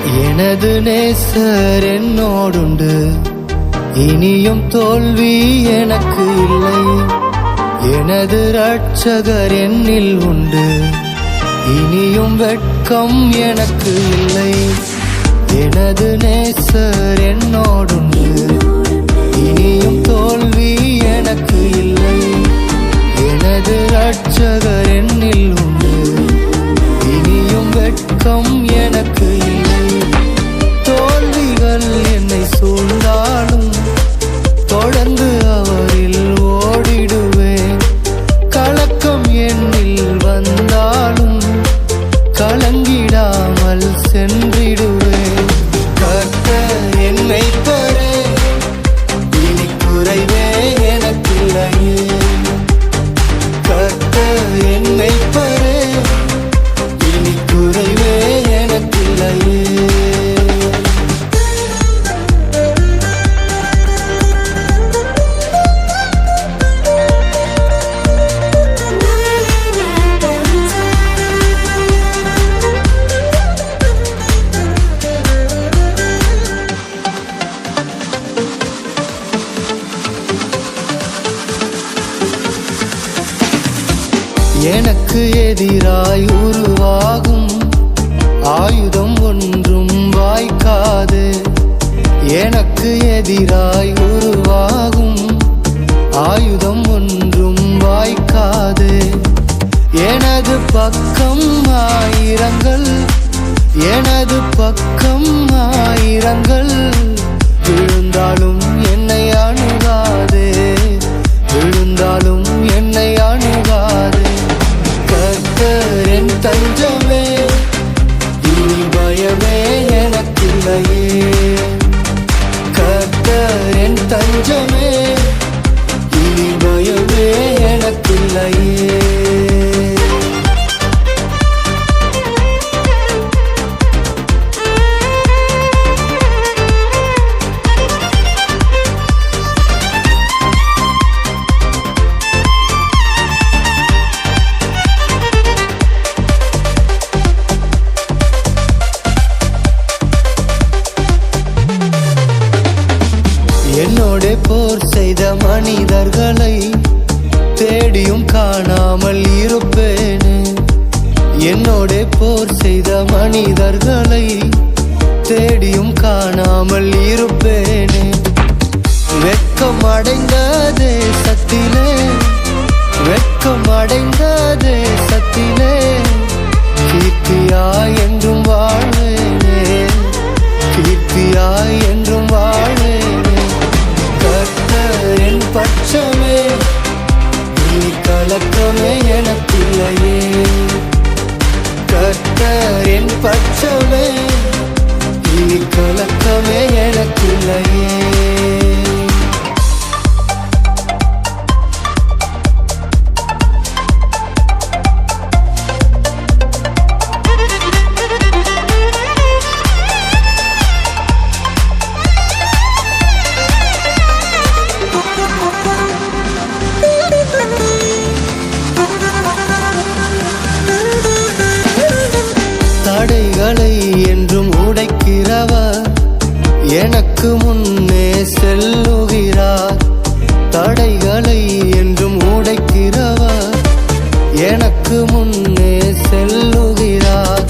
எனது நேசர் என்னோடுண்டு, இனியும் தோல்வி எனக்கு இல்லை. எனது இரட்சகர் என்னில் உண்டு, இனியும் வெட்கம் எனக்கு இல்லை. எனது நேசர் என்னோடுண்டு, இனியும் தோல்வி எனக்கு இல்லை. எனது இரட்சகர் என்னில் உண்டு, இனியும் வெட்கம் எனக்கு இல்லை. தோல்விகள் என்னை சூழ்ந்தாலும் தொடர்ந்து அவரில் ஓடிடுவேன். கலக்கம் என்னில் வந்தாலும் கலங்கிடாமல் சென்றிடுவேன். கர்த்தர் என் மேய்ப்பரே, இனி குறைவே எனக்கில்லையே. கர்த்தர் என் மேய்ப்பரே, இனி குறைவே எனக்கில்லையே. எனக்கு எதிராய் உருவாகும் ஆயுதம் ஒன்றும் வாய்க்காது. எனக்கு எதிராய் உருவாகும் ஆயுதம் ஒன்றும் வாய்க்காது. எனது பக்கம் ஆயிரங்கள், எனது பக்கம் ஆயிரங்கள் விழுந்தாலும் என்னை அணுகாதே, விழுந்தாலும் என்னை அணுகாதே. கர்த்தர் என் தஞ்சமே, இனி பயமே எனக்கில்லையே. கர்த்தர் என் தஞ்சமே, இனி பயமே எனக்கில்லையே. என்னோட போர் செய்த மனிதர்களை தேடியும் காணாமல் இருப்பேனே. என்னோட போர் செய்த மனிதர்களை தேடியும் காணாமல் இருப்பேனே. வெட்கம் அடைந்த தேசத்திலே, வெட்கம் அடைந்த தேசத்திலே கீர்த்தியாய் என்றும் வாழ்வேனே, கீர்த்தியாய் என்றும் வாழ்வேனே. கர்த்தர் என் பட்சமே, இனி கலக்கமே எனக்கில்லையே. கர்த்தர் என் பட்சமே, இனி கலக்கமே எனக்கில்லையே. தடைகளை என்றும் உடைக்கிறவர் எனக்கு முன்னே செல்லுகிறார். தடைகளை என்றும் உடைக்கிறவர் எனக்கு முன்னே செல்லுகிறார்.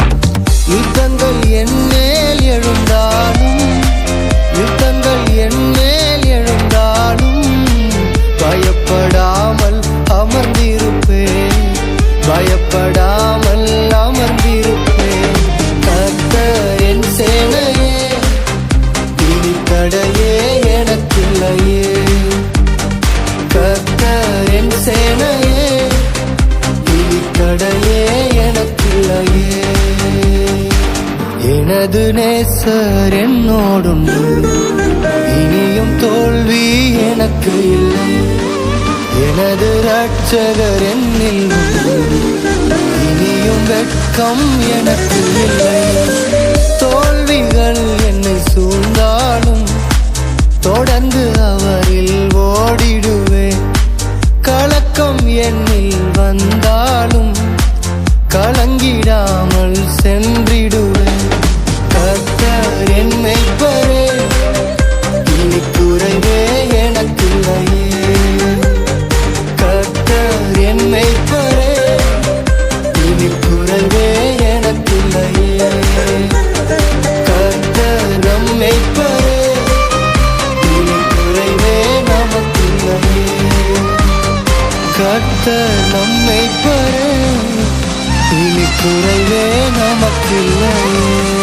யுத்தங்கள் என்மேல் எழுந்தாலும், யுத்தங்கள் என்மேல் எழுந்தாலும் பயப்படாமல் அமர்ந்திருப்பேன், பயப்படாமல் அமர்ந்திருப்பேன். கர்த்தர் என் சேனையே, இனி தடையே எனக்கில்லையே. கர்த்தர் என் சேனையே, இனி தடையே எனக்கில்லையே. எனது நேசர் என்னோடுண்டு, இனியும் தோல்வி எனக்கு இல்லை. எனது இரட்சகர் என்னில் உண்டு, இனியும் வெட்கம் எனக்கு இல்லை. தோல்விகள் என்னை சூழ்ந்தாலும் தொடர்ந்து அவரில் ஓடிடுவேன். கலக்கம் என்னில் வந்தாலும் கலங்கிடாமல் சென்றிடுவேன். கர்த்தர் கர்த்தர் நம்மை பெற இனி குறைவே நமக்கில்லை.